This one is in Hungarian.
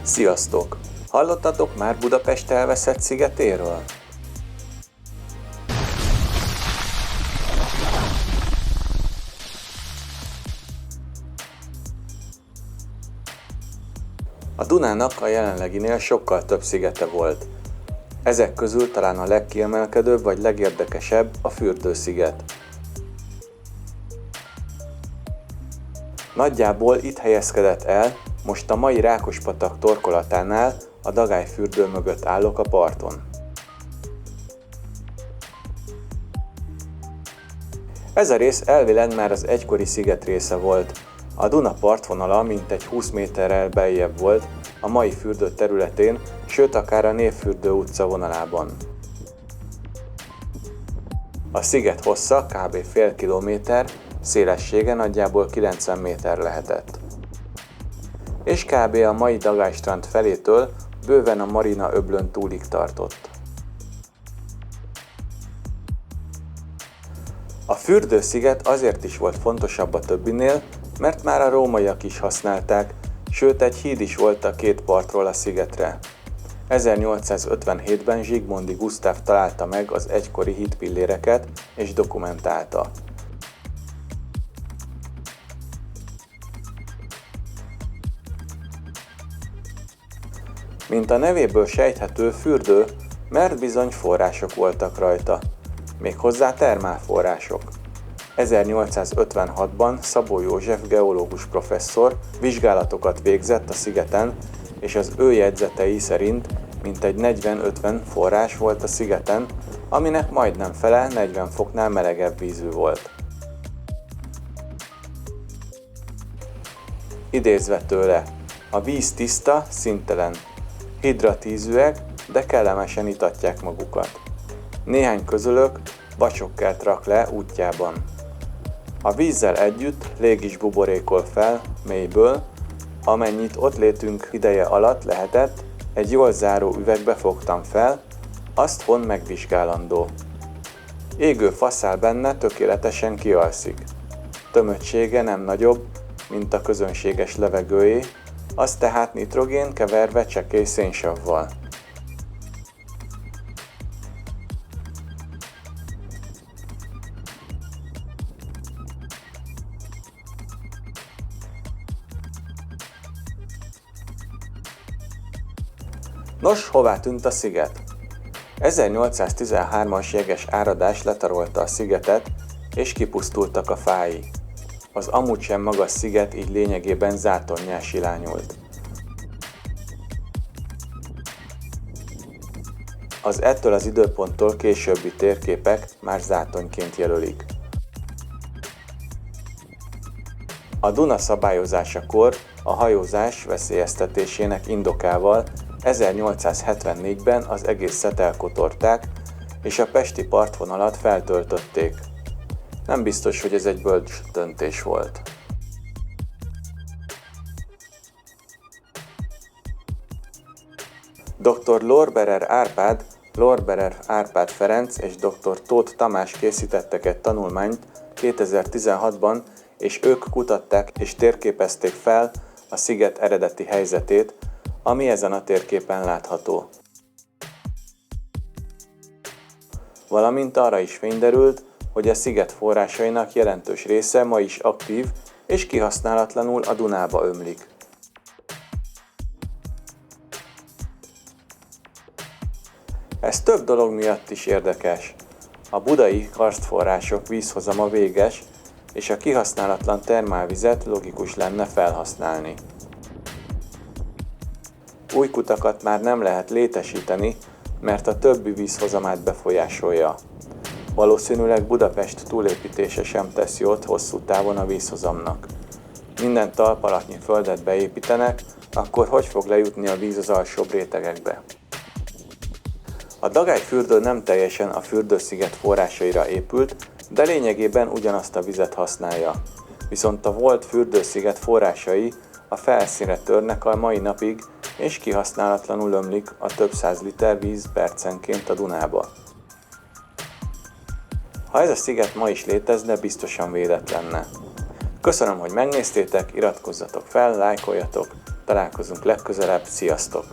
Sziasztok! Hallottatok már Budapest elveszett szigetéről? A Dunának a jelenleginél sokkal több szigete volt. Ezek közül talán a legkiemelkedőbb vagy legérdekesebb a Fürdő-sziget. Nagyjából itt helyezkedett el, most a mai Rákospatak torkolatánál, a Dagály fürdő mögött állok a parton. Ez a rész elvileg már az egykori sziget része volt. A Duna partvonala mintegy 20 méterrel beljebb volt a mai fürdő területén, sőt akár a Névfürdő utca vonalában. A sziget hossza kb. Fél kilométer, szélessége nagyjából 90 méter lehetett. És kb. A mai Dagály strand felétől bőven a Marina öblön túlig tartott. A Fürdő-sziget azért is volt fontosabb a többinél, mert már a rómaiak is használták, sőt egy híd is volt a két partról a szigetre. 1857-ben Zsigmondy Gusztáv találta meg az egykori hídpilléreket és dokumentálta. Mint a nevéből sejthető, fürdő, mert bizony források voltak rajta, méghozzá termálforrások. 1856-ban Szabó József geológus professzor vizsgálatokat végzett a szigeten, és az ő jegyzetei szerint mintegy 40-50 forrás volt a szigeten, aminek majdnem fele 40 foknál melegebb vízű volt. Idézve tőle: a víz tiszta, színtelen. Hidratízűek, de kellemesen itatják magukat. Néhány közülük vacsokkert rak le útjában. A vízzel együtt lég is buborékol fel, mélyből, amennyit ott létünk ideje alatt lehetett, egy jól záró üvegbe fogtam fel, azt hon megvizsgálandó. Égő faszál benne tökéletesen kialszik. Tömöttsége nem nagyobb, mint a közönséges levegőé, az tehát nitrogén keverve csekély szénsavval. Nos, hová tűnt a sziget? 1813-as jeges áradás letarolta a szigetet, és kipusztultak a fái. Az amúgy sem magas sziget így lényegében zátonnyá silányult. Az ettől az időponttól későbbi térképek már zátonyként jelölik. A Duna szabályozásakor a hajózás veszélyeztetésének indokával 1874-ben az egészet elkotorták, és a pesti partvonalat feltöltötték. Nem biztos, hogy ez egy bölcs döntés volt. Dr. Lorberer Árpád Ferenc és dr. Tóth Tamás készítettek egy tanulmányt 2016-ban, és ők kutatták és térképezték fel a sziget eredeti helyzetét, ami ezen a térképen látható. Valamint arra is fény derült, hogy a sziget forrásainak jelentős része ma is aktív és kihasználatlanul a Dunába ömlik. Ez több dolog miatt is érdekes. A budai karstforrások vízhozama véges, és a kihasználatlan termálvizet logikus lenne felhasználni. Új kutakat már nem lehet létesíteni, mert a többi vízhozamát befolyásolja. Valószínűleg Budapest túlépítése sem tesz jót hosszú távon a vízhozamnak. Minden talpalatnyi földet beépítenek, akkor hogy fog lejutni a víz az alsóbb rétegekbe? A Dagály fürdő nem teljesen a Fürdő-sziget forrásaira épült, de lényegében ugyanazt a vizet használja. Viszont a volt Fürdő-sziget forrásai a felszínre törnek a mai napig, és kihasználatlanul ömlik a több száz liter víz percenként a Dunába. Ha ez a sziget ma is létezne, biztosan védett lenne. Köszönöm, hogy megnéztétek, iratkozzatok fel, lájkoljatok, Találkozunk legközelebb, sziasztok!